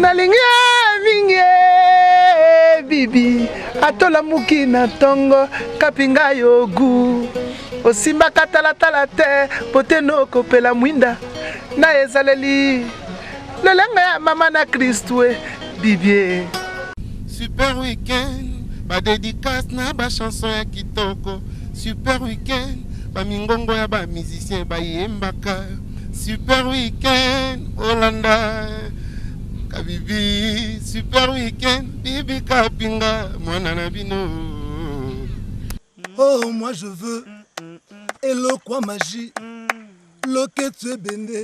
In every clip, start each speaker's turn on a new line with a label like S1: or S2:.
S1: nalingi mingi bibi atola muki na tongo kapinga yogu osimba katalatala te poteno kopela mwinda na ezaleli lelenga ya mama na Kristwe bibie
S2: Super weekend ba dédicace na ba chanson ya kitoko super weekend ba mingongo ya ba musicien ba yembaka super weekend Olanda Kabibi super weekend Bibi Kapinga mwana na bino.
S3: Oh moi je veux Hello quoi magie Loketu bende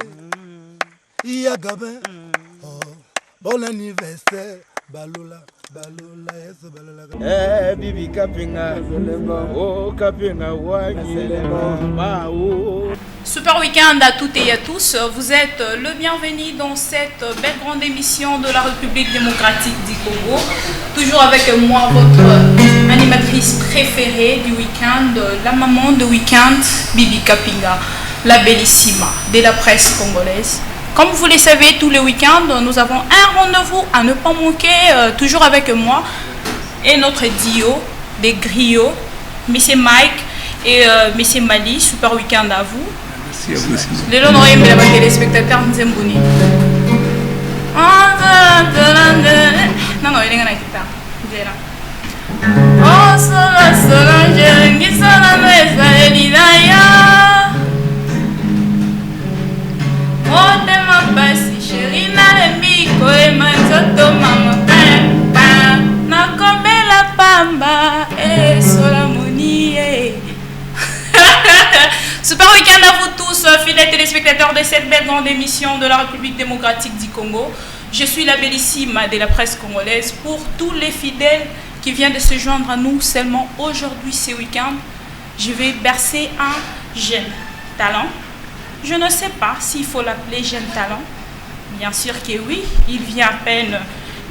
S3: Iya Gabin Oh bon anniversaire Balola Balola yes Balola
S4: Bibi Kapinga oh Kapinga wani
S5: Super week-end à toutes et à tous. Vous êtes le bienvenu dans cette belle grande émission de la République démocratique du Congo. Toujours avec moi, votre animatrice préférée du week-end, la maman de week-end, Bibi Kapinga, la bellissima de la presse congolaise. Comme vous le savez, tous les week-ends, nous avons un rendez-vous à ne pas manquer, toujours avec moi et notre duo des griots, M. Mike et M. Mali. Super week-end à vous. Les lois n'auraient pas les téléspectateurs Nzembouni. Non, il est en guitare. Oh, Solange, Ngisana, Elidaya. Oh, de ma passe, chérie, Nalemiko, et Manzoto, maman, Nakome la Pamba, et Solamoni. Super week-end à vous tous, fidèles téléspectateurs de cette belle grande émission de la République démocratique du Congo. Je suis la bellissime de la presse congolaise. Pour tous les fidèles qui viennent de se joindre à nous seulement aujourd'hui, ce week-end, je vais bercer un jeune talent. Je ne sais pas s'il faut l'appeler jeune talent. Bien sûr que oui, il vient à peine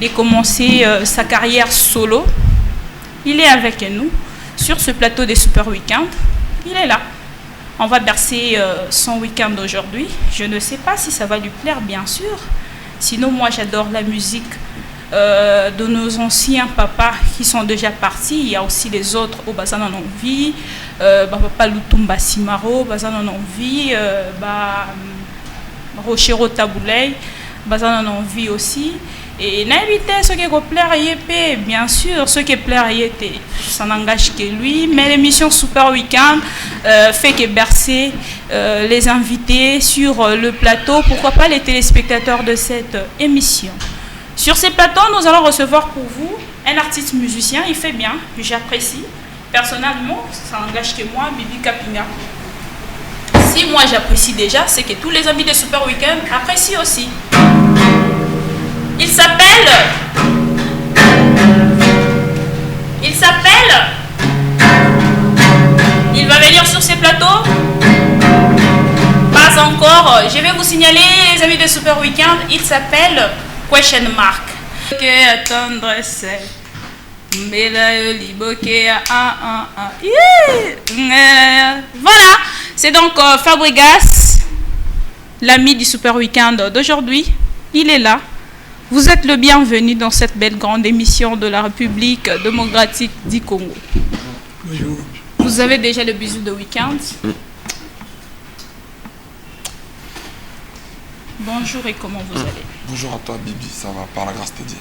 S5: de commencer sa carrière solo. Il est avec nous sur ce plateau des Super Week-end. Il est là. On va bercer son week-end aujourd'hui. Je ne sais pas si ça va lui plaire, bien sûr. Sinon, moi, j'adore la musique de nos anciens papas qui sont déjà partis. Il y a aussi les autres au Bazan en envie. Papa Lutumba Simaro, Bazan en envie. Rochero Taboulay, Bazan en envie aussi. Et n'inviter ceux qui plaire YP, bien sûr, ceux qui plaire YP, ça n'engage que lui. Mais l'émission Super Week-end fait que bercer les invités sur le plateau, pourquoi pas les téléspectateurs de cette émission. Sur ces plateaux, nous allons recevoir pour vous un artiste musicien, il fait bien, j'apprécie. Personnellement, ça n'engage que moi, Bibi Kapinga. Si moi j'apprécie déjà, c'est que tous les invités Super Week-end apprécient aussi. Il s'appelle. Il va venir sur ces plateaux. Pas encore. Je vais vous signaler, les amis de Super Week-end. Il s'appelle Question Mark. Attendre c'est. Voilà. C'est donc Fabregas, l'ami du Super Week-end d'aujourd'hui. Il est là. Vous êtes le bienvenu dans cette belle grande émission de la République démocratique du Congo.
S3: Bonjour.
S5: Vous avez déjà le bisou de week-end. Bonjour et comment vous allez?
S6: Bonjour à toi Bibi, ça va par la grâce de Dieu.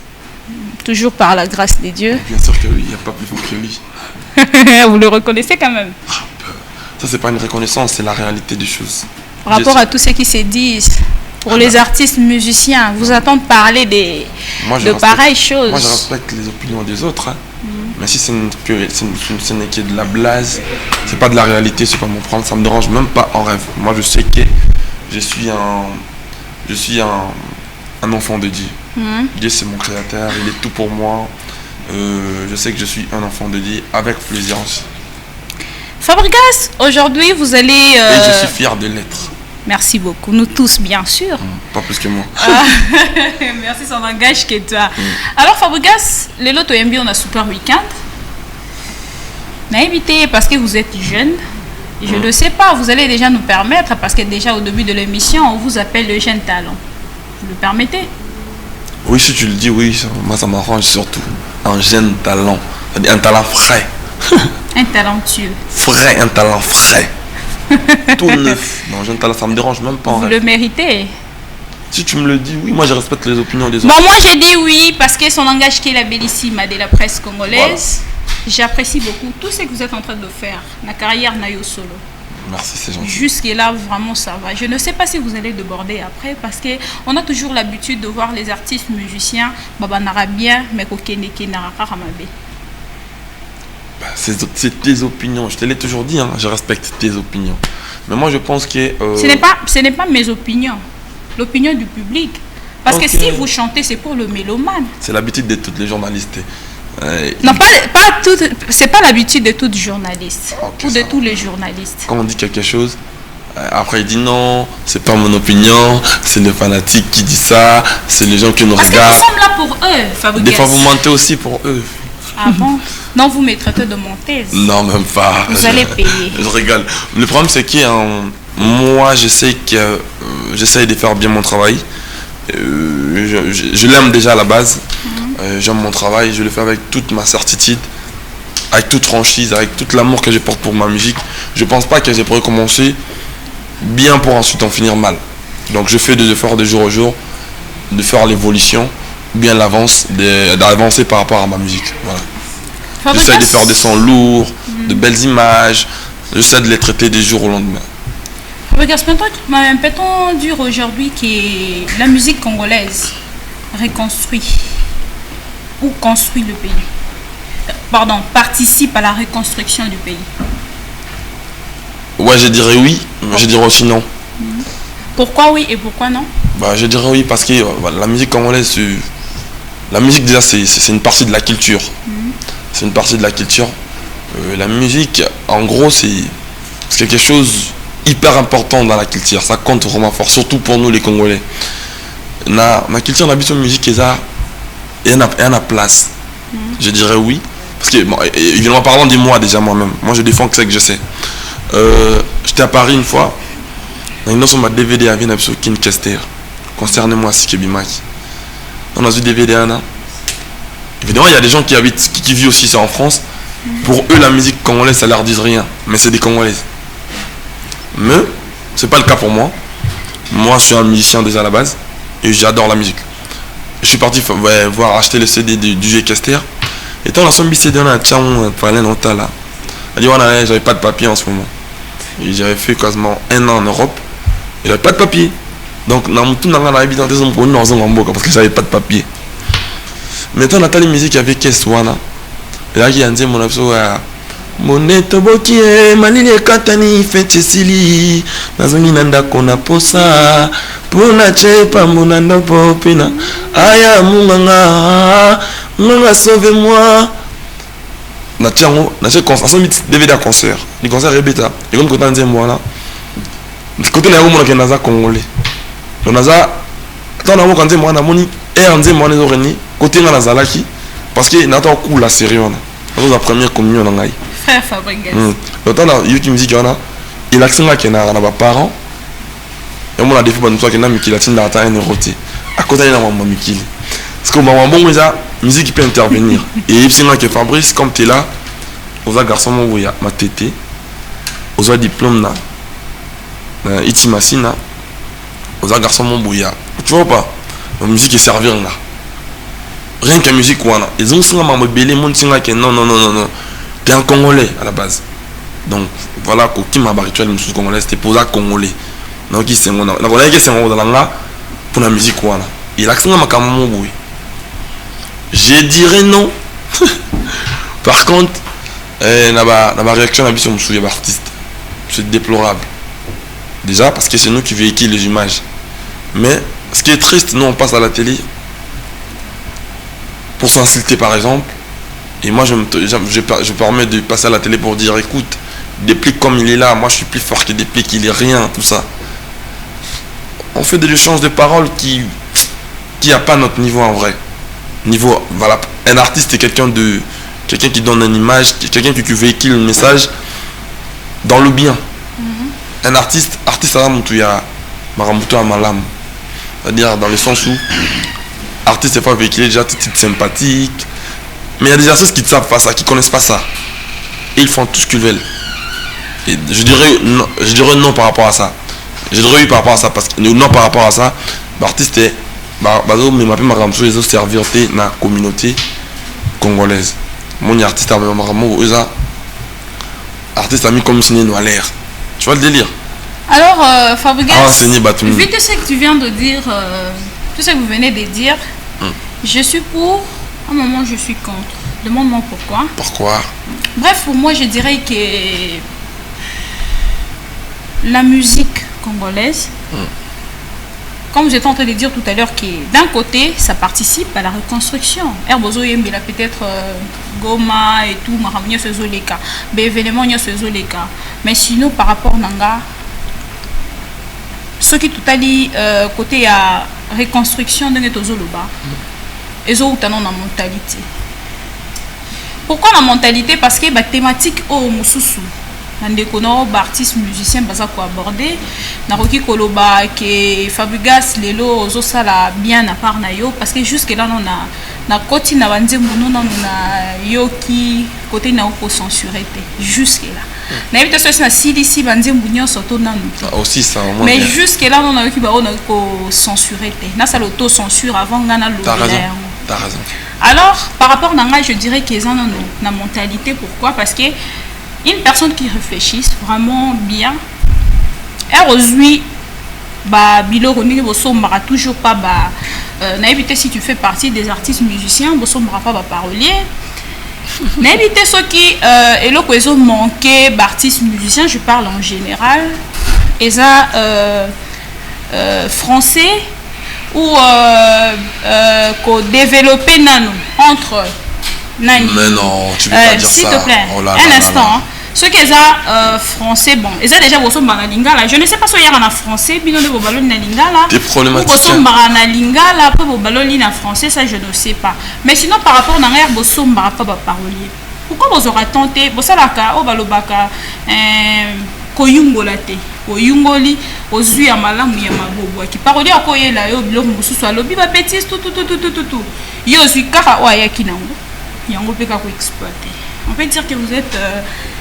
S5: Toujours par la grâce de Dieu.
S6: Bien sûr que oui, il n'y a pas plus fort que lui.
S5: Vous le reconnaissez quand même?
S6: Ça c'est pas une reconnaissance, c'est la réalité des choses.
S5: Par rapport à tous ceux qui se disent... Pour les artistes musiciens, vous attendez parler de pareilles choses.
S6: Moi, je respecte les opinions des autres. Hein. Mais si ce n'est que de la blase, c'est pas de la réalité, c'est pas mon prendre, ça me dérange même pas en rêve. Moi, je sais que je suis un enfant de Dieu. Dieu, c'est mon créateur, il est tout pour moi. Je sais que je suis un enfant de Dieu avec plaisir aussi.
S5: Fabregas, aujourd'hui, vous allez...
S6: Et je suis fier de l'être.
S5: Merci beaucoup. Nous tous, bien sûr.
S6: Pas plus que moi.
S5: Merci, ça n'engage que toi. Alors, Fabregas, les lots on a Super Week-end. N'invitez parce que vous êtes jeune. Je ne sais pas, vous allez déjà nous permettre, parce que déjà au début de l'émission, on vous appelle le jeune talent. Vous le permettez?
S6: Oui, si tu le dis, oui, moi ça m'arrange surtout. Un jeune talent, c'est-à-dire un talent frais.
S5: Un talentueux.
S6: Frais, un talent frais. Tout neuf. Non, jeune talent, ça me dérange même pas.
S5: Vous le méritez.
S6: Si tu me le dis, oui, moi je respecte les opinions des autres.
S5: Bon, moi j'ai dit oui parce que son langage qui est la bellissime de la presse congolaise, voilà. J'apprécie beaucoup tout ce que vous êtes en train de faire. La carrière Nayo Solo.
S6: Merci, c'est gentil.
S5: Jusque-là, vraiment, ça va. Je ne sais pas si vous allez déborder après, parce qu'on a toujours l'habitude de voir les artistes musiciens, Baba Narabien, mais Kokeneke Narakaramabé.
S6: C'est tes opinions. Je te l'ai toujours dit, hein, je respecte tes opinions. Mais moi, je pense que...
S5: Ce n'est pas mes opinions. L'opinion du public. Parce que si vous chantez, c'est pour le mélomane.
S6: C'est l'habitude de tous les journalistes.
S5: Non, c'est pas l'habitude de tous les journalistes. Ou de tous les journalistes.
S6: Quand on dit quelque chose, après il dit non, c'est pas mon opinion, c'est le fanatique qui dit ça, c'est les gens qui nous regardent.
S5: Parce que nous sommes là pour eux, Fabrice.
S6: Des fois vous mentez aussi pour eux.
S5: Ah bon? Non, vous me traitez de menteuse.
S6: Non, même pas.
S5: Vous allez payer.
S6: Je rigole. Le problème c'est que moi j'essaie de faire bien mon travail. Je l'aime déjà à la base. J'aime mon travail, je le fais avec toute ma certitude, avec toute franchise, avec tout l'amour que je porte pour ma musique. Je pense pas que j'ai pourrais commencer bien pour ensuite en finir mal. Donc je fais des efforts de jour au jour, de faire l'évolution, bien d'avancer par rapport à ma musique. Voilà. J'essaie de faire des sons lourds, de belles images, j'essaie de les traiter des jours au lendemain.
S5: Regarde, peut-on dire aujourd'hui que la musique congolaise reconstruit ou construit le pays, participe à la reconstruction du pays?
S6: Ouais, je dirais oui, mais je dirais aussi non.
S5: Pourquoi oui et pourquoi non?
S6: Je dirais oui parce que la musique congolaise, la musique déjà c'est une partie de la culture. C'est une partie de la culture. La musique, en gros, c'est quelque chose hyper important dans la culture. Ça compte vraiment fort, surtout pour nous les Congolais. Ma culture, l'habitude de musique, il y en a place. Je dirais oui. Parce que, bon, évidemment, parlant de moi déjà moi-même. Moi, je défends que c'est que je sais. J'étais à Paris une fois. Dans sur ma DVD, il y avait une Kester. Concernez-moi, c'est Kebimaki. On a vu DVD, évidemment, il y a des gens qui vivent aussi ça en France. Pour eux, la musique congolaise, ça leur dit rien. Mais c'est des Congolaises. Mais, c'est pas le cas pour moi. Moi, je suis un musicien déjà à la base. Et j'adore la musique. Je suis parti acheter le CD du G Kester. Et quand on a son CD, on a parlé longtemps là. Elle dit, j'avais pas de papier en ce moment. Et j'avais fait quasiment 1 an en Europe. Et j'avais pas de papier. Donc, tout le monde a habité parce que j'avais pas de papier. Maintenant, on a les musiques avec Keswana. Et là, il y a un mon abso à Moneto Bokie, Malili Katani, Fetchesili, Nazongi Nanda Konaposa. Pona chepa monanda popina aya munganga munganga sauve-moi na tiango na ce concert ça DVD à concert les concerts répéta et comme quand on dit moi là côté na mon kenaza congolais on naza tant na quand moi na moni et on dit moi les oreni côté na nazalaki parce que na ta coup la série on a la première communion na ngai
S5: frère Fabregas
S6: l'autant là yuki musique on a il accent là que na ba parents. Et moi, la défi, c'est que Mikili a une érotique. À côté de la Mikili. Parce que ma bon, la musique qui peut intervenir. Et si que Fabrice, comme tu es là, aux garçons, ma tété, aux diplôme, iti masina, aux garçons, mon bouya. Tu vois pas? La musique est servir là. Rien que la musique, voilà. Ils ont souvent ma bébé, mon tinga que non. Tu es un Congolais à la base. Donc, voilà, qui m'a barré, tu as une musique congolaise, c'était pour ça Congolais. Donc c'est mon pour la musique voilà. Il accent ma je dirais non. Par contre ma réaction à sur monsieur artiste c'est déplorable. Déjà parce que c'est nous qui véhiculons les images. Mais ce qui est triste, nous on passe à la télé pour s'insulter par exemple. Et moi je permets de passer à la télé pour dire écoute, Déplique comme il est là, moi je suis plus fort que Déplique, il est rien, tout ça. On fait des échanges de paroles qui n'a pas notre niveau en vrai. Voilà, un artiste est quelqu'un qui donne une image, quelqu'un qui véhicule un message dans le bien. Un artiste à Marambuto à Malam. C'est-à-dire dans le sens où artiste des fois véhiculer déjà des titres sympathiques. Mais il y a des artistes qui ne savent pas ça, qui ne connaissent pas ça. Et ils font tout ce qu'ils veulent. Et je dirais non par rapport à ça. Je dirais oui par rapport à ça. Parce que non par rapport à ça, l'artiste est. Mais ma ma ramso les autres servir dans la communauté congolaise. Mon artiste a vraiment artiste a mis comme signé à l'air. Tu vois le délire?
S5: Alors Fabregas,
S6: vu
S5: tout ce que tu viens de dire, tout ce que vous venez de dire, je suis pour, à un moment je suis contre. Demande-moi pourquoi.
S6: Pourquoi?
S5: Bref, pour moi je dirais que la musique congolaise, comme j'étais en train de dire tout à l'heure, que d'un côté, ça participe à la reconstruction. Herbozo Yembila peut-être Goma et tout, Mahamia se zoleka, événements se zoleka. Mais sinon, par rapport à Nanga, ce qui tout à dit côté à reconstruction de Netozoloba, ils ont une mentalité. Pourquoi la mentalité? Parce que la thématique au Moussousou. Nandekona artiste musicien baza ko aborder naroki koloba que Fabregas lelo ozosala bien à part na yo parce que jusque là on a na koti na banzembo non na yoki côté na ko censurer jusque là na évite ça na si banzembo nyonso to nanu
S6: aussi ça
S5: mais jusque là on a yoki ba on ko censurer na ça l'auto censure avant ngana lo.
S6: T'as raison.
S5: Alors par rapport à moi je dirais qu'ils ont na mentalité. Pourquoi? Parce que une personne qui réfléchit vraiment bien, elle aujourd'hui, toujours pas, n'éviter si tu fais partie des artistes musiciens, pas parolier. N'éviter ceux qui, et là, ils ont manqué d'artistes musiciens, je parle en général, et ça, français, ou développer entre. Nani.
S6: Mais non, tu peux pas dire
S5: s'il
S6: ça.
S5: Te plaît,
S6: oh là,
S5: un instant. Ceux qui ont français, bon, ils ont déjà bossé en lingala. Je ne sais pas si il y a en français, bien de ballon en lingala.
S6: Des problématiques.
S5: Bossé en lingala, après ballon en français, ça je ne sais pas. Mais sinon par rapport à l'air bossé pas parolier. Pourquoi vous aurez tenté bossé la ka au balobaka koyungolate koyungoli ozui ya malamu ya mabobo qui parolier akoyela yo biloko mosusu alobi ba bêtise tout yo zui kaka o ayaki nango. On peut exploiter. On peut dire que vous êtes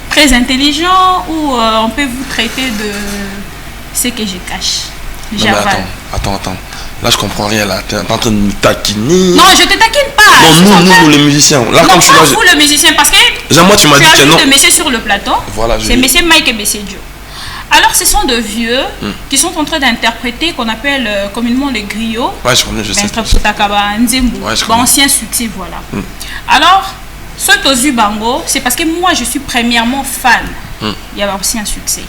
S5: très intelligent ou on peut vous traiter de ce que je cache.
S6: Attends. Là, je comprends rien. Là, tu es en train de me taquiner.
S5: Non, je te taquine pas.
S6: Non, nous, les musiciens. Là,
S5: non,
S6: comme
S5: pas vous, le musicien, parce que
S6: moi, tu m'as dit que non.
S5: de monsieur sur le plateau.
S6: Voilà,
S5: c'est monsieur Mike et monsieur Joe. Alors, ce sont de vieux qui sont en train d'interpréter qu'on appelle communément les griots.
S6: Ouais, je connais, je sais.
S5: Ancien succès, voilà. Alors, ce Tozu Bango, c'est parce que moi, je suis premièrement fan. Il y a aussi un succès.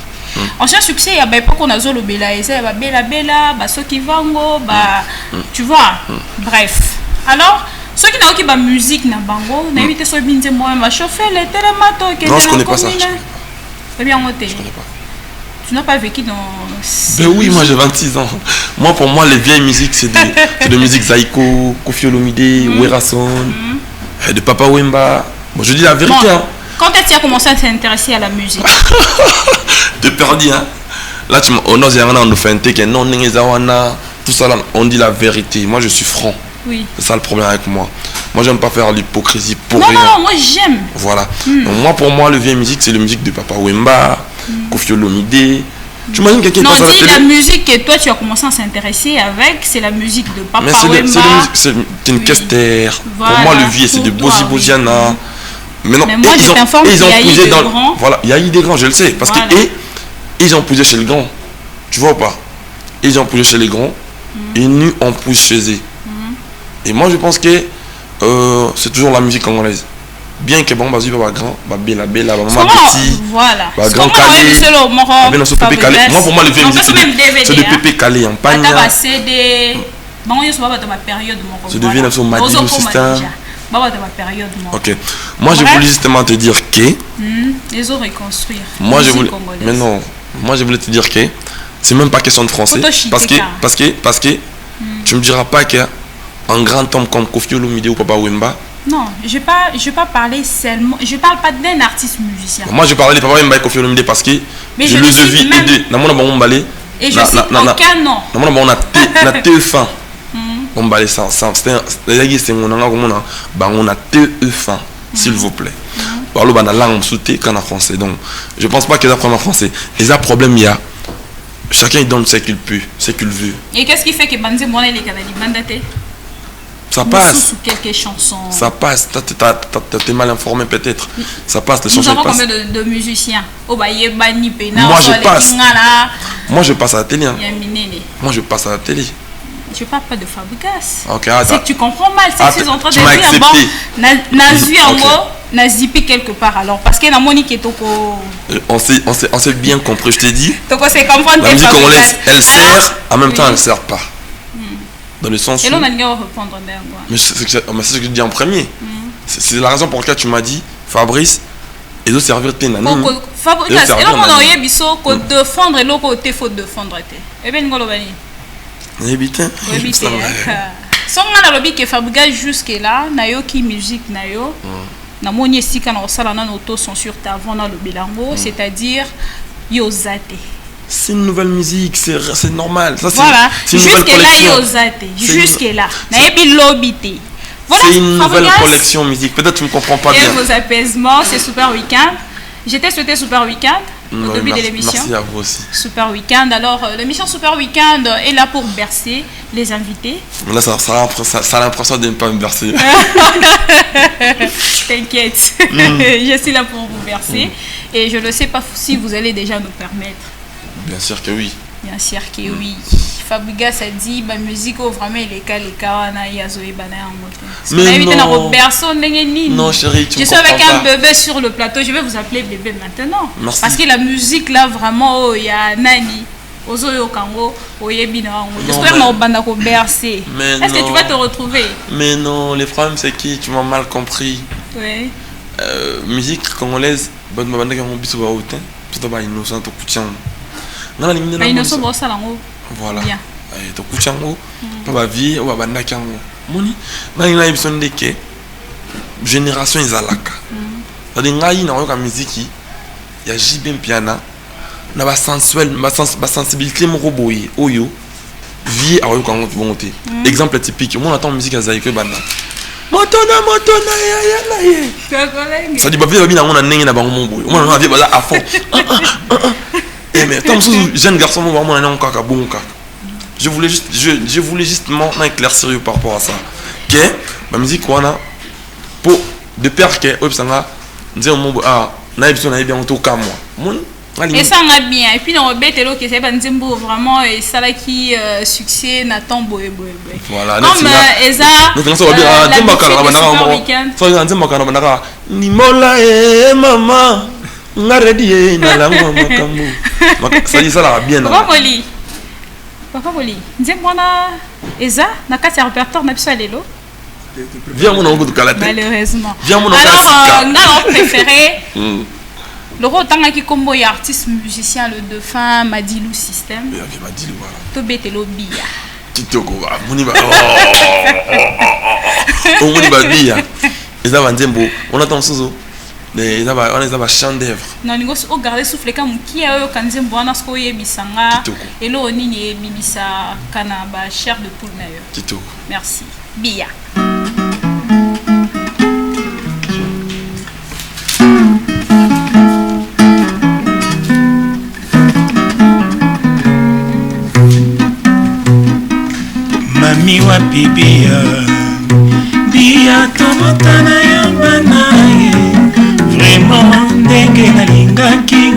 S5: Ancien succès, il y a pas qu'on a zolo bela, il y a bela, ceux qui vango, tu vois. Bref. Alors, ceux qui n'ont pas de musique na bango, n'invite ceux qui disent moi, ma chauffer les télématos.
S6: Non, je connais pas ça.
S5: C'est bien noté.
S6: Je connais pas.
S5: Tu n'as pas vécu dans...
S6: Ben oui, moi j'ai 26 ans. Moi, pour moi, les vieilles musiques, c'est de musique Zaiko, Koffi Olomide, Werason, de Papa Wemba. Bon, je dis la vérité.
S5: Bon,
S6: hein.
S5: quand est-ce que tu as commencé à t'intéresser à la musique?
S6: T'es perdu, hein. Là, tu m'as tout ça, là, on dit la vérité. Moi, je suis franc.
S5: Oui.
S6: C'est ça le problème avec moi. Moi, j'aime pas faire l'hypocrisie pour
S5: rien.
S6: Non,
S5: moi j'aime.
S6: Voilà. Donc, moi, pour moi, le vieille musique, c'est la musique de Papa Wemba, Koffi Olomide. Tu imagines quelqu'un qui passe à la télé?
S5: La musique que toi tu as commencé à s'intéresser avec, c'est la musique de Papa Wemba.
S6: C'est une caisse terre. Voilà. Pour moi, le vieux, c'est de Bozi Boziana.
S5: Mais moi, je t'informe qu'il y a eu des grands.
S6: Voilà, il y a eu des grands, je le sais. Parce que ils ont poussé chez le grand. Tu vois ou pas? Ils ont poussé chez les grands. Et nous, on pousse chez eux. Et moi, je pense que c'est toujours la musique congolaise. Bien que bon, vas-y, va grand, va bella, va maman petit,
S5: voilà.
S6: Va grand calé, moi pour moi le vieux musique c'est de Pépé Calé en Pagna.
S5: C'est de ma période.
S6: C'est de Vienna sur Madino System. Ok. Moi je voulais justement te dire que.
S5: Les autres reconstruire.
S6: Moi je voulais. Mais non. Moi je voulais te dire que c'est même pas question de français. Parce que tu me diras pas qu'un grand homme comme Koffi Olomide ou Papa Wemba.
S5: Non, je vais pas parler seulement. Je parle pas d'un artiste musicien.
S6: Moi, je parlais de Papa Wemba et Koffi Olomide parce que
S5: mais
S6: je les ai vus aider.
S5: Et je sais aucun nom.
S6: On a TF1. On va aller ça. C'est mon nom. On a TE1, s'il vous plaît. Parlo dans la langue sous-té qu'en français. Donc, je pense pas qu'il y a un problème en français. Et ça, problème, il y a. Chacun il donne ce qu'il peut, ce qu'il veut.
S5: Et qu'est-ce qui fait que Banzi Mwana les Canadiens mandatés?
S6: Ça passe.
S5: Sous quelques chansons.
S6: Ça passe. T'es mal informé peut-être. Ça passe. Les chansons
S5: passent. Nous avons combien de musiciens? Moi
S6: je passe à la télé. Hein. Moi je passe à la télé.
S5: Je parle pas de Fabregas.
S6: Okay,
S5: c'est que tu comprends mal. C'est que ces entrées de vie en bon. N'a zippé quelque part alors parce que la monique est
S6: on s'est bien compris, je t'ai dit.
S5: Donc on s'est compris.
S6: La musique congolaise, elle sert, en même temps elle sert pas. Dans le sens où.
S5: Et là on a le répondre.
S6: Mais c'est ce que je dis en premier. C'est la raison pour laquelle tu m'as dit, Fabrice, et de servir tes nanas.
S5: Fabrice, et là on a eu biso que défendre et là côté faut défendre te. Et bien ngolo bani.
S6: Ébitin.
S5: Ébitin. Son na lobby que Fabrice jusque là, na yo qui musique na yo. Na moni esika na osala na auto censure avant na le bilango, c'est-à-dire yozate.
S6: C'est une nouvelle musique, c'est normal. Ça,
S5: voilà,
S6: jusque là
S5: yozate, jusque là. Na yebi lobité.
S6: Voilà, c'est une nouvelle collection musique. Peut-être tu ne comprends pas bien.
S5: Et vos apaisements, c'est Super Weekend. J'étais souhaité Super Weekend au début de l'émission.
S6: Merci à vous aussi.
S5: Super Weekend. Alors, l'émission Super Weekend est là pour bercer les invités.
S6: Là, ça a l'impression de ne pas me bercer.
S5: T'inquiète, je suis là pour vous bercer. Et je ne sais pas si vous allez déjà nous permettre.
S6: Bien sûr que oui.
S5: Bien sûr que oui. Fabriga ça dit la musique vraiment les cas na yazoé bana en
S6: mais
S5: non
S6: chérie, tu
S5: je suis avec un bébé sur le plateau, je vais vous appeler bébé maintenant.
S6: Merci.
S5: Parce que la musique là vraiment il y a nani ozoyo kango oyebina ngo j'espère na banda ko bercer. Est-ce que tu vas te retrouver?
S6: Mais non, les problèmes c'est qui tu m'as mal compris.
S5: Oui.
S6: Musique congolaise bonne banda ka mo biso ba outin tout ba innocent to kutia.
S5: Non la innocent bo salango.
S6: Voilà. Et to kuchango pa vie ou banda kango. Moni na ibson deke génération izalaka. C'est-à-dire ngai na yoka musique ya JB piana na ba sensuel ba sensibilité mo boye oyo vie a yoka bonté. Exemple typique, on entend musique azaïke banda. Motona ya ye. Ça dit ba vie ba bina on a ndenge na bango mo boye. On a vie ba là à fond. Mais tant que jeune garçon vraiment on est encore bon kaka. Je voulais justement éclaircir par rapport à ça. Que ma musique wana pour de père que obsanga nze mo na ebiso na bien to ka moi.
S5: Et ça va bien et puis dans betelo que c'est pas nzembo vraiment et ça là qui succès Nathan boy.
S6: Voilà,
S5: comme Eza
S6: nzembo kana bana ni mola e mama ngaredi na la makambo. Ça dit ça là bien.
S5: Papa Boli, nzembo na Eza na kati répertoire na biso lelo.
S6: Viens mon ongo de Kalate.
S5: Malheureusement.
S6: Viens mon ongo.
S5: Alors, on préféré. Le rôle tant qu'il combo y artiste musicien le dauphin Madilou système.
S6: Oui, Madilou voilà.
S5: To betelo bia.
S6: Kitoko ba moni ba. Oh moni ba bia. Eza nzembo, on attend sozo. Mais on les a chant d'œuvre.
S5: Non, nous avons gardé souffle comme qui a eu quand nzembo on a ce qu'on y bisanga. Et là on y est bimisa kanaba chair de poule nayo.
S6: Kitoko.
S5: Merci. Bia.
S4: Mami wapi bia bia tomotana ya banaye vraiment ndenge nalingaki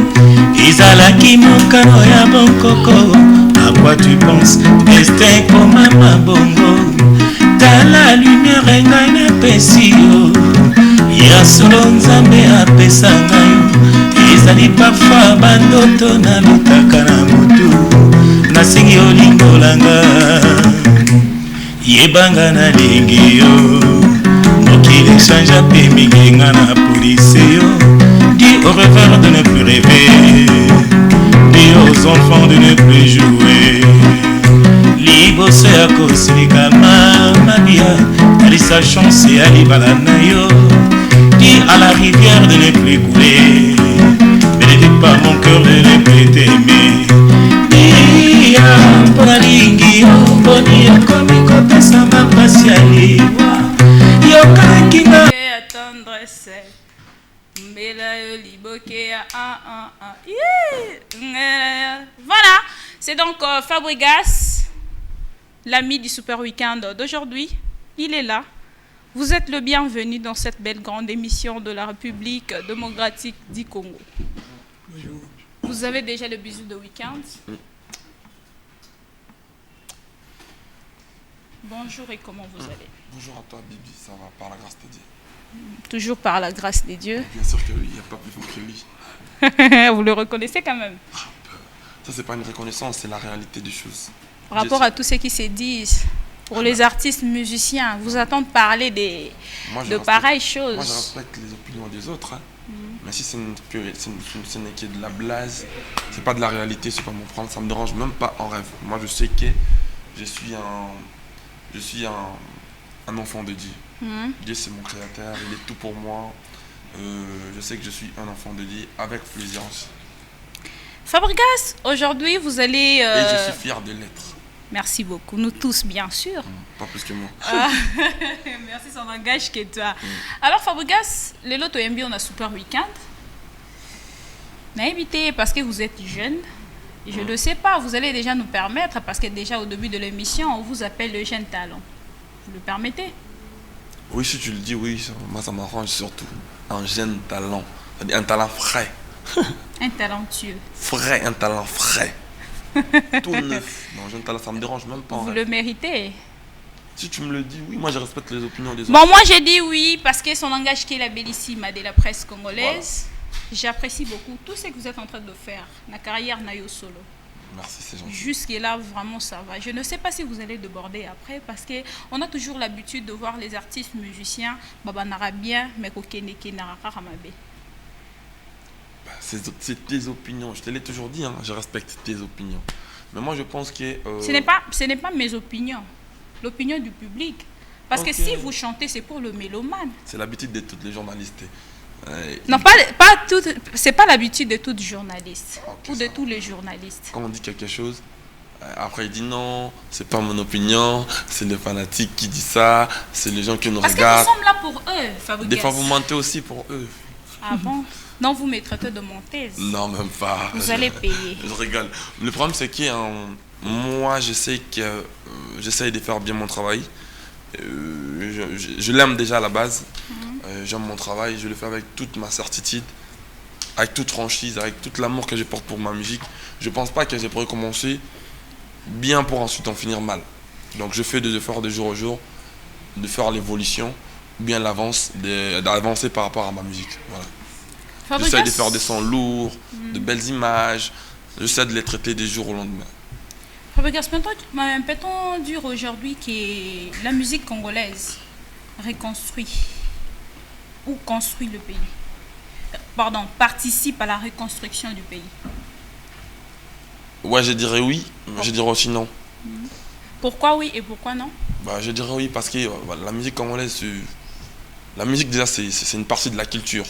S4: ezalaki mokano ya bonkoko. À quoi tu penses destin koma mabongo tala lumière ngai napesi yo ya solo nzambe apesa ngai ezali parfois bandoto nalotaka na motu nasengi olingolanga yebanga nalingi yo mokili changea mpe mingenga na polise yo. Dis au revoir de ne plus rêver, dis aux enfants de ne plus jouer. Liboso ya kosilika mabia alisa chance alibala na yo. Dis à la rivière de ne plus couler, mais ne dis pas mon cœur de ne plus t'aimer. Dia mponalingi yo boni ekomi kopesa
S5: Voilà, c'est donc Fabregas, l'ami du Super Weekend d'aujourd'hui. Il est là. Vous êtes le bienvenu dans cette belle grande émission de la République démocratique du Congo.
S3: Bonjour.
S5: Vous avez déjà le bisou de week-end. Bonjour et comment vous allez?
S6: Bonjour à toi, Bibi, ça va par la grâce de Dieu.
S5: Toujours par la grâce de Dieu.
S6: Bien sûr que oui, il n'y a pas plus fort que lui.
S5: Vous le reconnaissez quand même.
S6: Ça, c'est pas une reconnaissance, c'est la réalité des choses.
S5: Par rapport à tous ceux qui se disent, pour les artistes musiciens, vous attendez parler de pareilles choses.
S6: Moi, je respecte les opinions des autres. Hein. Mais si ce n'est que de la blague, c'est pas de la réalité, c'est pas mon problème, ça me dérange même pas en rêve. Moi, je sais que je suis un enfant de Dieu. Dieu, c'est mon créateur, il est tout pour moi. Je sais que je suis un enfant de Dieu avec plaisir aussi.
S5: Fabregas, aujourd'hui, vous allez...
S6: Et je suis fier de l'être.
S5: Merci beaucoup, nous tous, bien sûr.
S6: Pas plus que moi.
S5: Merci, ça n'engage que toi. Alors, Fabregas, le lot OMB, on a Super Weekend. N'invitez parce que vous êtes jeune. Je ne le sais pas, vous allez déjà nous permettre, parce que déjà au début de l'émission, on vous appelle le jeune talent. Vous le permettez?
S6: Oui, si tu le dis, oui, moi ça m'arrange surtout. Un jeune talent, c'est-à-dire un talent frais.
S5: Un talentueux.
S6: Frais, un talent frais. Tout neuf. Non, jeune talent, ça me dérange même pas.
S5: Vous le méritez.
S6: Si tu me le dis, oui, moi je respecte les opinions des autres.
S5: Bon, moi j'ai dit oui, parce que son langage qui est la bellissime de la presse congolaise. Voilà. J'apprécie beaucoup tout ce que vous êtes en train de faire. La carrière Nayo Solo.
S6: Merci, c'est gentil.
S5: Jusque-là, vraiment, ça va. Je ne sais pas si vous allez déborder après, parce qu'on a toujours l'habitude de voir les artistes musiciens, Baba Narabien, mais Kokeneke Narakaramabé.
S6: C'est tes opinions. Je te l'ai toujours dit, hein, je respecte tes opinions. Mais moi, je pense que...
S5: Ce n'est pas mes opinions. L'opinion du public. Parce que si vous chantez, c'est pour le mélomane.
S6: C'est l'habitude de tous les journalistes.
S5: Non, c'est pas l'habitude de tout journaliste ou de tous les journalistes.
S6: Quand on dit quelque chose, après il dit non, c'est pas mon opinion, c'est les fanatiques qui disent ça, c'est les gens qui nous regardent.
S5: Parce que nous sommes là pour eux, Fabregas.
S6: Des fois vous mentez aussi pour eux.
S5: Ah bon? Non, vous me traitez de menteuse.
S6: Non, même pas.
S5: Vous allez payer.
S6: Je rigole. Le problème c'est que moi je sais que j'essaye de faire bien mon travail. Je l'aime déjà à la base. J'aime mon travail, je le fais avec toute ma certitude, avec toute franchise, avec tout l'amour que je porte pour ma musique. Je ne pense pas que j'ai pourrais commencer bien pour ensuite en finir mal. Donc je fais des efforts de jour au jour, de faire l'évolution, bien d'avancer par rapport à ma musique. Voilà. J'essaie de faire des sons lourds, de belles images, j'essaie de les traiter des jours au lendemain.
S5: Fabregas, peut-on dire aujourd'hui que la musique congolaise reconstruit ou construit le pays? Pardon, participe à la reconstruction du pays?
S6: Ouais, je dirais oui, mais je dirais aussi non.
S5: Pourquoi oui et pourquoi non?
S6: Je dirais oui parce que la musique congolaise, la musique déjà c'est une partie de la culture.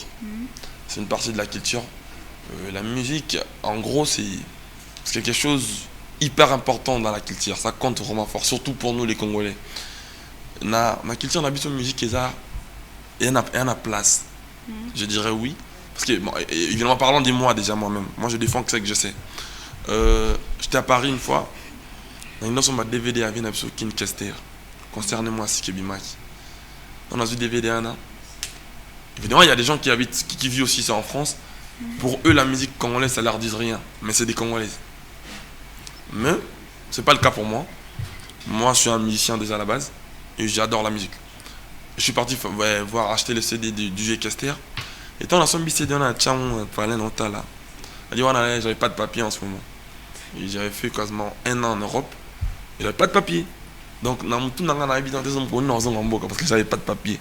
S6: C'est une partie de la culture. La musique, en gros, c'est quelque chose hyper important dans la culture. Ça compte vraiment fort, surtout pour nous les Congolais. Ma culture, on a besoin de musique et ça. Et il y en a place. Je dirais oui. Parce que, bon, évidemment, parlant de moi déjà moi-même. Moi, je défends que c'est que je sais. J'étais à Paris une fois. Nous avons un DVD à Vienna sur Kin Kester. Concernant moi, c'est Kebimaki. On a vu DVD. Évidemment, il y a des gens qui vivent aussi ça en France. Pour eux, la musique congolaise, ça leur dit rien. Mais c'est des Congolaises. Mais, c'est pas le cas pour moi. Moi, je suis un musicien déjà à la base. Et j'adore la musique. Je suis parti acheter le CD du G Kester. Et quand on a son CD, on a parlé longtemps là. Elle dit, j'avais pas de papier en ce moment. Et j'avais fait quasiment 1 an en Europe. Et j'avais pas de papier. Donc, tout le monde parce que j'avais pas de papier.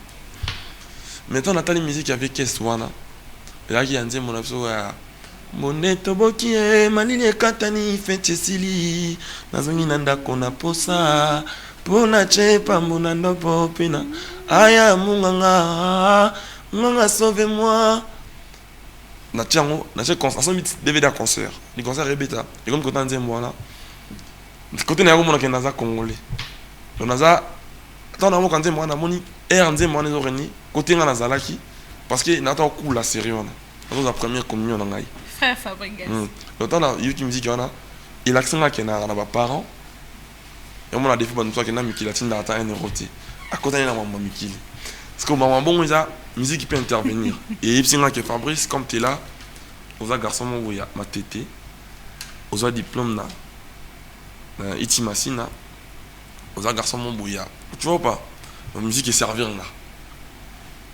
S6: Maintenant, on a les musiques avec Keswana. Et là, il y a un dit, mon abso, Moneto boki malini katani fetesili. Nazongi nanda kona posa. Pona chepa munando popina. Aya munganga. Munganga sauve-moi. Na tiango, na che concert, ça DVD à concert. Les concerts répéta. Et comme quand on dit moi là. Côté na ngomona kenaza congolais. Donaza tant na mo quand moi na moni air nze moi na zoreni côté nga na zalaki parce que na ta cool la série on. dans la première communion dans Gaï.
S5: Frère Fabregas.
S6: Le temps là, il y a une musique qui a il accent là qui n'a pas parents. Et on a des fois nous qui n'a Mikili qui n'a pas un éroté. À côté de la maman Mikili. Parce que maman bon il a musique qui peut intervenir. Et il y a que Fabrice comme tu es là, aux garçons mon il y a ma tété. Aux diplôme na itimasina. Aux garçons mon bouya. Tu vois pas? La musique est servir là.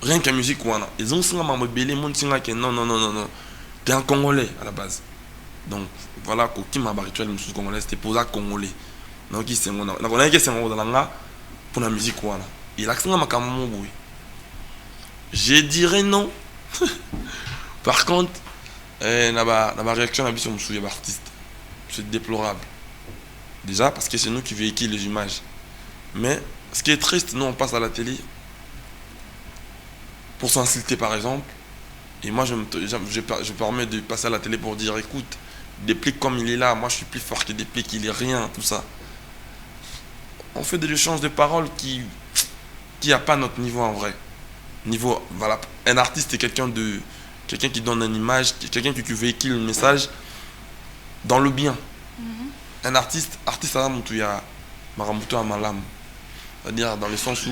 S6: Rien que la musique ouana. Ils ont ça maman belé mon singa que non. T'es un Congolais à la base. Donc voilà qui m'a rituel musique congolais c'était pour ça Congolais. Donc qui c'est mon on a que c'est mon dans pour la musique ouana. Il accent ma maman boui. Je dirais non. Par contre ma réaction à la sur mon artiste. C'est déplorable. Déjà parce que c'est nous qui véhiculons les images. Mais ce qui est triste, nous on passe à la télé pour s'insulter par exemple. Et moi je permets de passer à la télé pour dire écoute, Déplique comme il est là, moi je suis plus fort que Déplique, il est rien, tout ça. On fait des échanges de paroles qui n'a pas notre niveau en vrai. Niveau, voilà, un artiste est quelqu'un qui donne une image, quelqu'un qui véhicule un message dans le bien. Un artiste à Maramutu à Malam. C'est-à-dire dans le sens où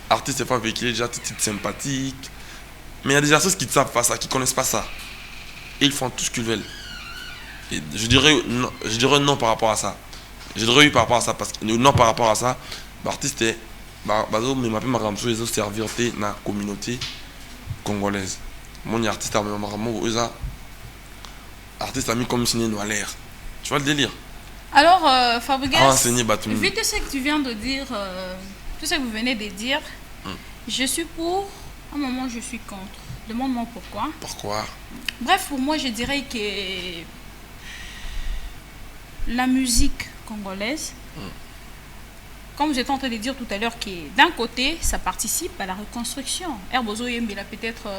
S6: artiste n'est pas véhiculé déjà tout titre sympathique. Mais il y a des artistes qui ne savent pas ça, qui ne connaissent pas ça. Et ils font tout ce qu'ils veulent. Et je dirais non par rapport à ça. Je dirais oui par rapport à ça. Parce que non par rapport à ça, l'artiste est. Mais ma Maramutu, ils ont servi dans la communauté congolaise. Mon artiste à Maramutu, artiste a mis comme signé à l'air. Tu vois le délire?
S5: Alors, Fabregas,
S6: vu
S5: tout ce que tu viens de dire, tout ce que vous venez de dire, je suis pour, à un moment je suis contre. Demande-moi pourquoi.
S6: Pourquoi?
S5: Bref, pour moi, je dirais que la musique congolaise, comme j'étais en train de dire tout à l'heure, que d'un côté, ça participe à la reconstruction. Herbozo Yembela, peut-être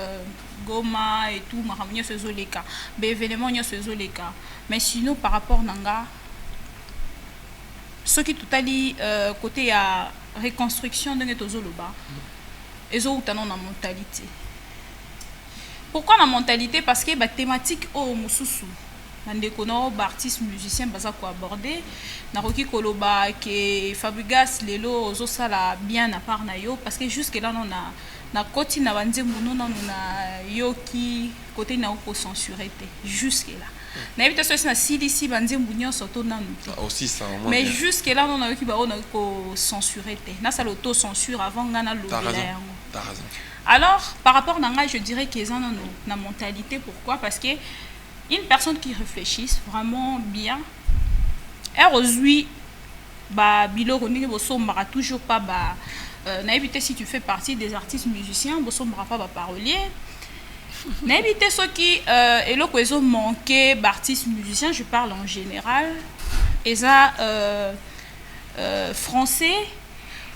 S5: Goma et tout, Mahamnya Sezoleka, événements Sezoleka. Mais sinon, par rapport à Nanga, ce qui tout à dit côté à reconstruction de Netozoloba, ils ont une mentalité. Pourquoi la mentalité? Parce que la thématique au Moussousou, les artistes musiciens baza ko aborder naroki koloba que Fabregas lelo ozosala bien à part na yo parce que jusque là on a na koti na banzembo non na yo qui côté na ko censurer jusque là na évite ça na si banzembo nyonso to nanu
S6: aussi ça
S5: mais jusque là on a yo qui ba on a ko censurer na ça l'auto censure avant ngana lo.
S6: T'as raison.
S5: Alors par rapport à nga je dirais qu'ils ont na mentalité. Pourquoi? Parce que une personne qui réfléchit vraiment bien, elle aujourd'hui, Bilo ne toujours pas. N'éviter si tu fais partie des artistes musiciens, ne pas parolier. N'éviter ceux qui et le qu'ils ont manqué d'artistes musiciens, je parle en général, et ça français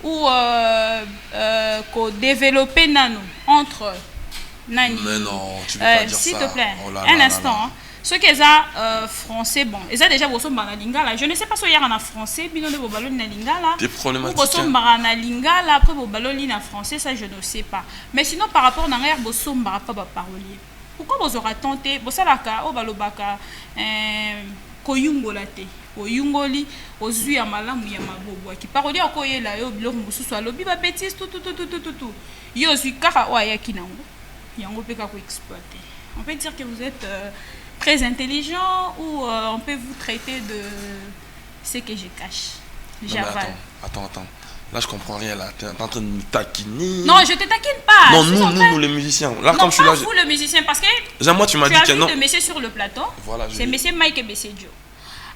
S5: ou développer nano entre Nani.
S6: Mais non, tu peux pas dire
S5: s'il
S6: ça.
S5: te plaît,
S6: Oh là
S5: un
S6: là
S5: instant.
S6: là.
S5: Hein. Ceux qui ont français, bon, ils ont déjà bossé en lingala. Je ne sais pas si il y a en français, bien de ballon en lingala.
S6: Des problématiques.
S5: Ou bossé en lingala après vos ballons en français, ça je ne sais pas. Mais sinon par rapport à l'air bossé en pas parolier. Pourquoi vous aurez tenté bossé la ka au balobaka koyungolate. Koyungoli ozui ya malamu ya mabobo qui parolier okoyela yo biloko mususu alobi ba bêtise tout. Yo zui kaka wa ya kinango. On peut dire que vous êtes très intelligent ou on peut vous traiter de ce que je cache. J'avale.
S6: Attends. Là, je comprends rien. Là, tu es en train de me taquiner.
S5: Non, je te taquine pas.
S6: Non, nous, les musiciens. Là,
S5: non,
S6: comme je suis là.
S5: Vous, le musicien, parce que.
S6: Déjà, moi, tu m'as dit que non.
S5: Tu as vu de monsieur sur le plateau.
S6: Voilà,
S5: c'est monsieur Mike et monsieur Joe.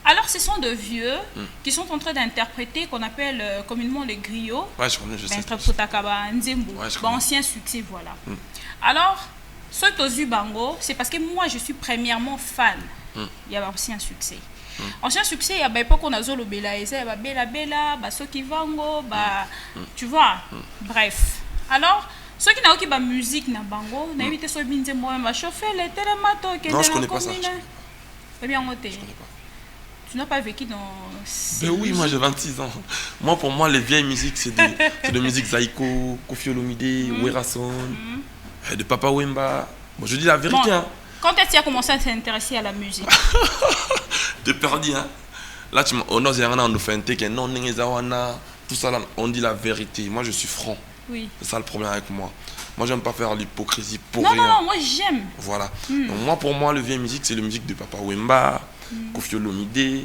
S5: Alors, ce sont de vieux qui sont en train d'interpréter qu'on appelle communément les griots.
S6: Ouais, je connais, je sais.
S5: Ancien succès, voilà. Alors, ce que Bango, c'est parce que moi, je suis premièrement fan. Il y a aussi un succès. Ancien succès, il y a pas qu'on a zolo bela, il y a bela, ceux qui vango, tu vois. Bref. Alors, ceux qui n'ont pas musique na bango, n'invite ceux qui disent moi, ma chauffer les télématos.
S6: Non, je connais pas ça.
S5: C'est bien noté. Tu n'as pas vécu dans...
S6: Ben oui, moi j'ai 26 ans. Moi, pour moi, les vieilles musiques, c'est de musique Zaiko, Koffi Olomide, Werason, de Papa Wemba, Bon, je dis la vérité.
S5: Bon,
S6: Hein.
S5: quand est-ce que tu as commencé à t'intéresser à la musique?
S6: T'es perdu, hein. Là, tu m'as fait non, tout ça, là, on dit la vérité. Moi, je suis franc.
S5: Oui.
S6: C'est ça le problème avec moi. Moi, j'aime pas faire l'hypocrisie pour
S5: non,
S6: rien.
S5: Non, moi, j'aime.
S6: Voilà. Donc, moi, pour moi, le vieille musique, c'est la musique de Papa Wemba, Koffi Olomide.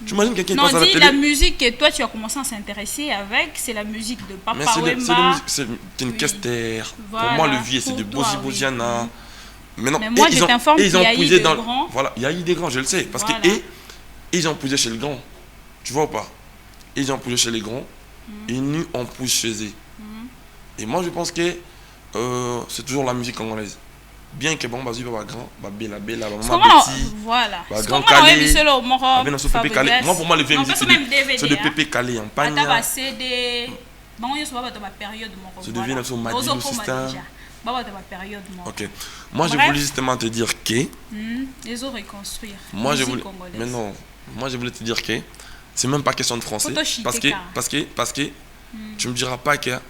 S6: Tu imagines quelqu'un qui passe à la télé?
S5: La musique que toi, tu as commencé à s'intéresser avec, c'est la musique de Papa Wemba.
S6: C'est une Kester.
S5: Voilà.
S6: Pour moi, le vieux, c'est de Bozi
S5: oui.
S6: Bosiana. Mais
S5: moi, je t'informe qu'il y a eu des grands.
S6: Voilà, il y a eu des grands, je le sais. Parce
S5: voilà.
S6: que ils ont poussé chez le grand. Tu vois ou pas? Ils ont poussé chez les grands. Et nous, on pousse chez eux. Et moi, je pense que c'est toujours la musique congolaise. Bien que bon, vas-y, va grand, va bella, maman petit.
S5: Voilà.
S6: Va grand calé. Moi, pour moi, le vieux musique, c'est de Pépé Calé en Pagna.
S5: C'est de. Bon, il y a une période.
S6: C'est de Vienna sur Madino System. Ok. Moi,
S5: bref,
S6: je voulais justement te dire que.
S5: Les autres reconstruire.
S6: Moi, je voulais. Mais non. Moi, je voulais te dire que c'est même pas question de français. Parce que tu me diras pas qu'un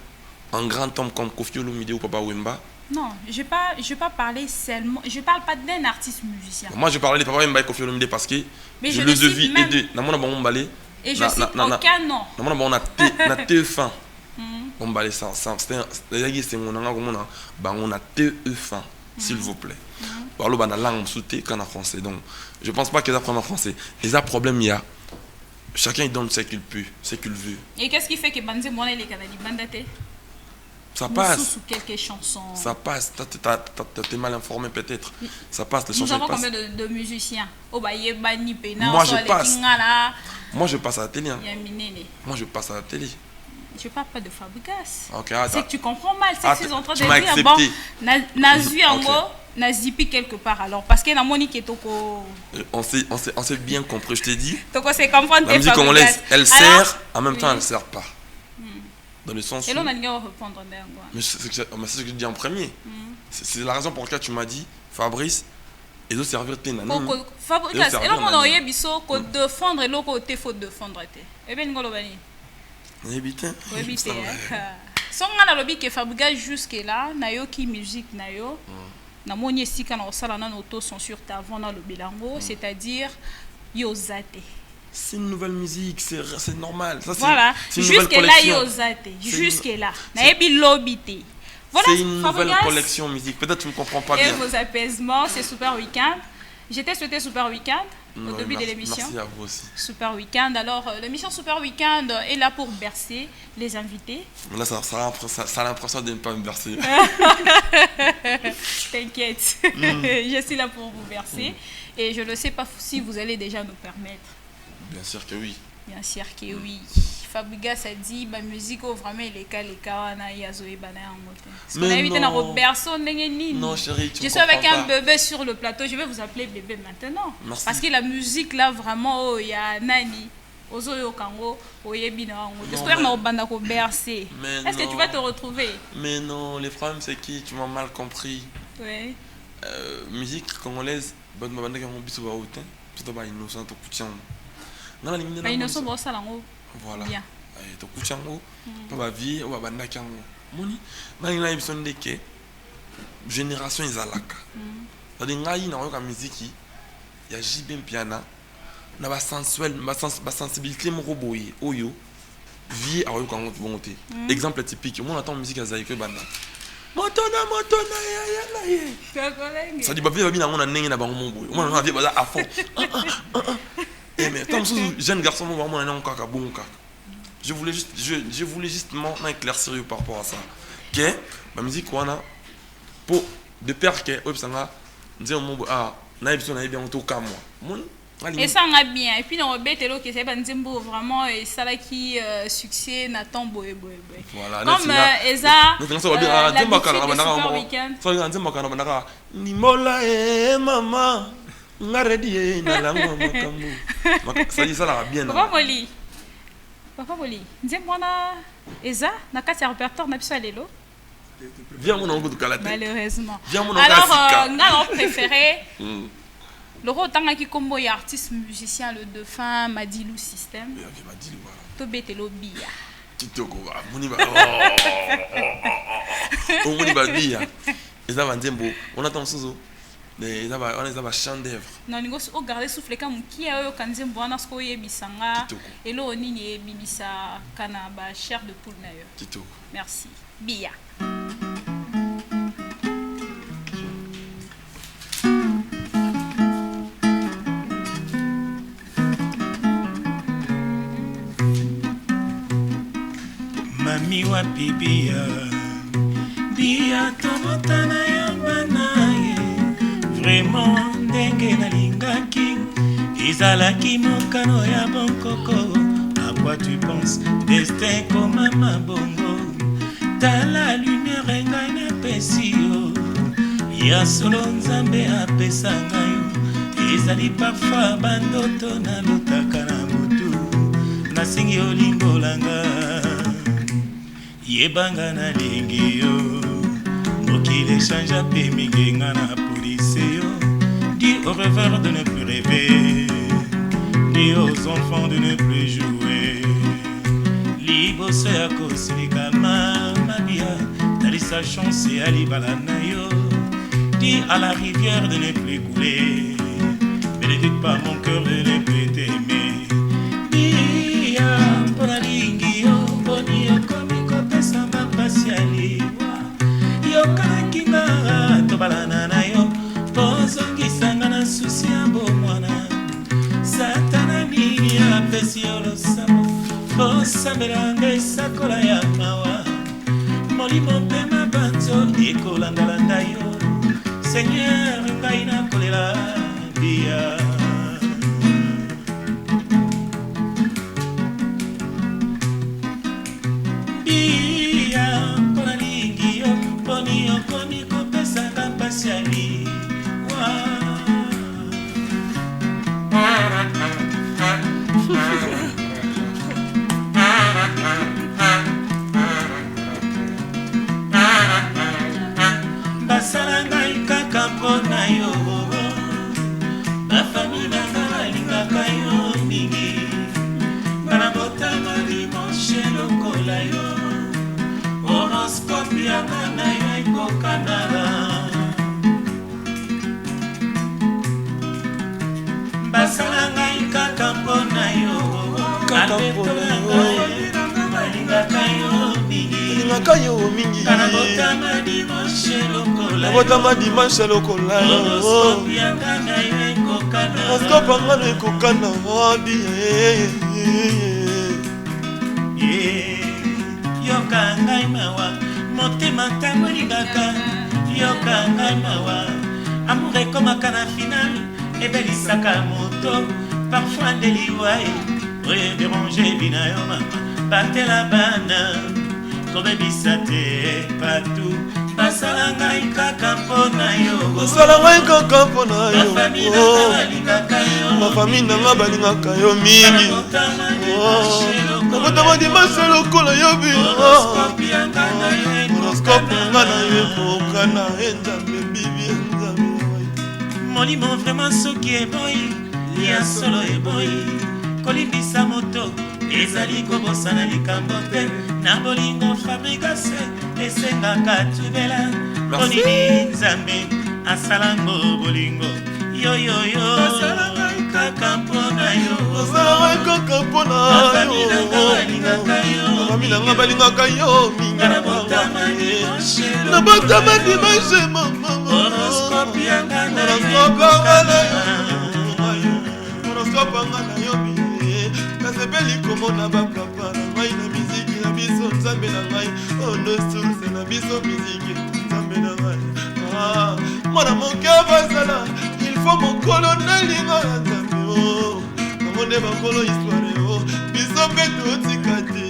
S6: grand homme comme Koffi Olomide ou Papa Wemba.
S5: Non, je vais pas parler seulement. Je parle pas d'un artiste musicien.
S6: Moi, je parlais de Papa Wemba et Koffi Olomide parce que
S5: mais
S6: je les ai vus aider.
S5: Et je cite aucun nom.
S6: On a TF1. On va aller ça. C'est mon nom. On a TF1, s'il vous plaît. Parle la langue sous-té qu'en français. Donc, je pense pas qu'ils apprennent en français. Les problèmes, il y a. Chacun il donne ce qu'il peut, ce qu'il veut.
S5: Et qu'est-ce qui fait que Banze Mouane les Canadiens bandate?
S6: Ça passe.
S5: Sous quelques chansons.
S6: Ça passe. T'es mal informé peut-être. Ça passe. Les
S5: Nous
S6: chansons
S5: avons
S6: passent.
S5: combien de musiciens? Moi
S6: je passe. Moi je passe à la télé. Hein. Moi je passe à la télé.
S5: Je parle pas de Fabregas.
S6: Okay,
S5: c'est que tu comprends mal. C'est que tu es en train de
S6: dire.
S5: Bon, Nazu en gros, Nazipi quelque part alors. Parce que la Monique est au.
S6: On s'est bien compris, je t'ai dit.
S5: Donc on s'est comprendre.
S6: La musique congolaise, elle sert, en même temps elle sert pas. Dans le sens où.
S5: Et là on a le répondre d'un
S6: mais c'est ce que je dis en premier. C'est la raison pour laquelle tu m'as dit, Fabrice, et de servir tes nanas.
S5: Fabrice, et là on a eu biso que défendre et là il faut défendre. Et bien nous l'obani.
S6: Éviter.
S5: Éviter. Si on a le que Fabrice jusque là, nayoki musique nayo. Na moni esika na osala na auto censure avant dans le bilango, c'est-à-dire yozate.
S6: C'est une nouvelle musique, c'est normal. Ça,
S5: voilà, jusque là yozate, jusque là. Na ebi lobité. Voilà,
S6: c'est une nouvelle collection musique. Peut-être tu ne comprends pas bien.
S5: Et vos apaisements, c'est Super Weekend. J'étais souhaité Super Weekend au début de l'émission.
S6: Merci à vous aussi.
S5: Super Weekend. Alors, l'émission Super Weekend est là pour bercer les invités.
S6: Là, ça a l'impression de ne pas me bercer.
S5: T'inquiète, je suis là pour vous bercer. Et je ne sais pas si vous allez déjà nous permettre.
S6: Bien sûr que oui.
S5: Bien sûr que oui. Fabregas a dit ma musique vraiment les cas wana yazoe bana en on a évité na personne
S6: non chérie,
S5: je suis avec un bébé sur le plateau, je vais vous appeler bébé maintenant.
S6: Merci.
S5: Parce que la musique là vraiment il y a nani ozoyo kango oyebi na ngo j'espère na obanda ko bercer. Est-ce que tu vas te retrouver?
S6: Mais non, les problèmes c'est qui tu m'as mal compris.
S5: Oui.
S6: Musique congolaise bonne banda kango biso ba hotin tout ba innocent to kutia non la ligne
S5: na innocent bo sala ngo.
S6: Voilà. Bien. To kuchango, pas vie, ou banda kango. Moni, na ina ibison deke génération izalaka. C'est-à-dire ngai na yoka musique ya jibem piana na ba sensuel, ba sensibilité mo boye oyo vie a yoka ngo bonté. Exemple typique, on entend musique azaïque banda. Motona ya ye. Ça dit ba vie ba bina ngona ndenge na bango mo boye. On na vie ba à fond. Mais tant que jeune garçon, je voulais justement éclaircir par rapport à ça. Que ma musique, pour de père que
S5: et ça va bien. Et puis on rebête l'eau qui c'est vraiment et ça là qui succès Nathan boy.
S6: Voilà.
S5: Comme Eza. Papa Boli, nzembona Eza na kati ya répertoire na biso lelo.
S6: Viens mon oncle de Kalate.
S5: Malheureusement.
S6: Alors
S5: nga préféré le rotanga ki kombo ya artiste musicien le dauphin Madilou System.
S6: Madilou voilà.
S5: To betelo bia.
S6: Kitoko ba muni ba. Oh muni ba bia. eza banzembo on attend sozo eza ba chant d'œuvre
S5: na ningo o garder souffle ka mukia oyo kanzembo wana sko yebisanga elo nini ebimisa kana ba chair de poule na yo
S6: kitoko
S5: merci Bia
S4: Mami wapi Bia tomotana ya banaye vraiment ndenge nalingaki ezalaki mokano ya bonkoko à quoi tu penses destin komama bongo tala lumière ngai napesi yo ya solo nzambe apesa ngai yo ezali parfois bandoto nalotaka na butu nasingi olimbolanga yebanga nalingi yo mokili echangea mpe mingi nga na polise yo dis aux rêveurs de ne plus rêver dis aux enfants de ne plus jouer liboso ya kosilika mamabia talisa chance ya libala na yo dis à la rivière de ne plus couler bénédicte pas mon cœur de ne plus t'aimer bia mpona lingi yo boni yokomi kopesanga mpasi ya liwa yokanaki nga tobalana na yo pozongisanga na susi ya bomwana satana nini apesi yo losambo posambelanga esakola ya mawa molimo mpe mabanzo ekolandalanda yo seigneur ngai nakolela bia mpona lingi yo mponi okomi kopesanga mpasi ya liwa basala ngai kaka mpona yo bafami nanga balingaka yo mingi bana botama dimanche lokola yo horoscope yanga na yo ekokanala basala ngai kaka mpona yo balingaka yo mingi kana botama dimanche lokola yo horoscope yanga na yo ekokanala horoscope yanga na ekokanala yoka ngai mawa motema ntango elingaka yoka ngai mawa amour ekomaka na final ebelisaka moto parfois ndeliwa oyo dérange bina yo mama batela bana kobebisa te patu basala ngai kaka mpona yo basala ngai kaka mpona yo bafami nanga balingaka yo mingi nakotama dimanche lokola yo horoscope yanga na yo ekokana nzambe bibi nzambe molimo vraiment soki eboyi lia solo eboyi kolimbisa moto ezali kobosana likambo te na bolingo fabrikase esengaka tubela konini nzambe asalango bolingo yoyoyo kaka mpona yo basala kaka mpona yo bafami nanga balingaka yo mingi na botama dimanche mama horoscope yanga na yo kasepeli komona bapapa na ngai na miziki na biso nzambe na ngai ono source na biso miziki nzambe na ngai mwana moke basala il faut mokolo nalinga ya nzambe nango nde bakolo histoire biso mpe totika te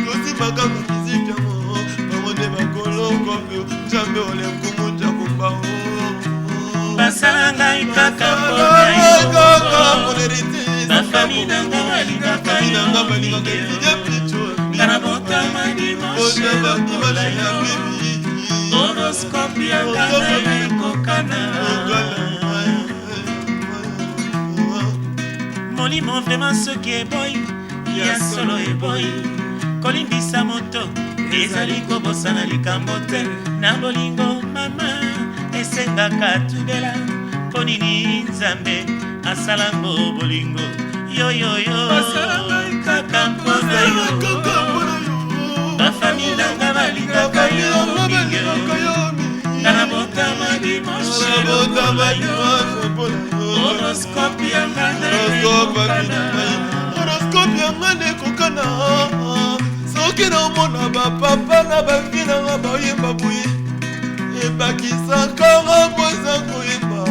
S4: tosimaka na miziki yango nango nde bakolo kopio nzambe olenkumu njakomba basala ngai kaka mpona yo bafami nanga balingaka yo kana botama dimanche lokola yo horoscope yanga na yo ekokana molimo vraiment soki eboyi ya solo eboyi kolimbisa moto ezali kobosana likambo te na bolingo mama esengaka tudela mpo nini nzambe asalango bolingo yoyoyo kaka mpona yo bafami nanga balingaka yo mingi ngana botama dimanche lokola yo horoskope yanga
S2: nekokana soki naomona bapapa na bafi nanga bayemba boye ebakisakanga mpoza koyemba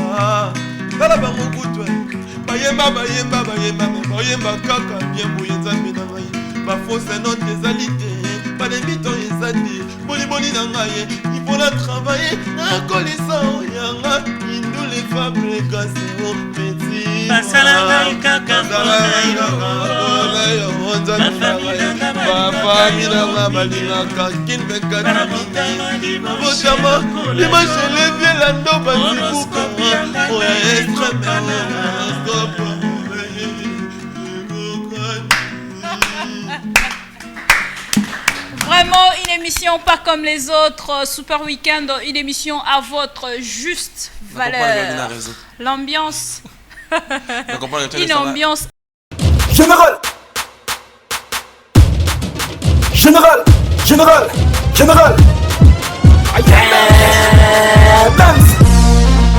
S2: tala bango kutwa bayemba kaka bien boye nzambe na ngai bafose note ezali te bademito eza te boliboli na ngai ipona travaye nakolisa oyanga indule fabrikaseo peti
S4: basala ngai kaka mpona yo
S2: bafami nanga balingaka kinbekatibotama limashelevie ndo bazikuka oya estreme.
S5: Vraiment une émission pas comme les autres, Super Weekend, une émission à votre juste valeur. L'ambiance, une ambiance.
S3: Général, dance,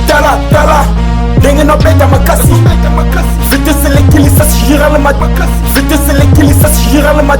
S3: tala, dengue no beta makasi, vite c'est l'équilibre, ça se gira le mat,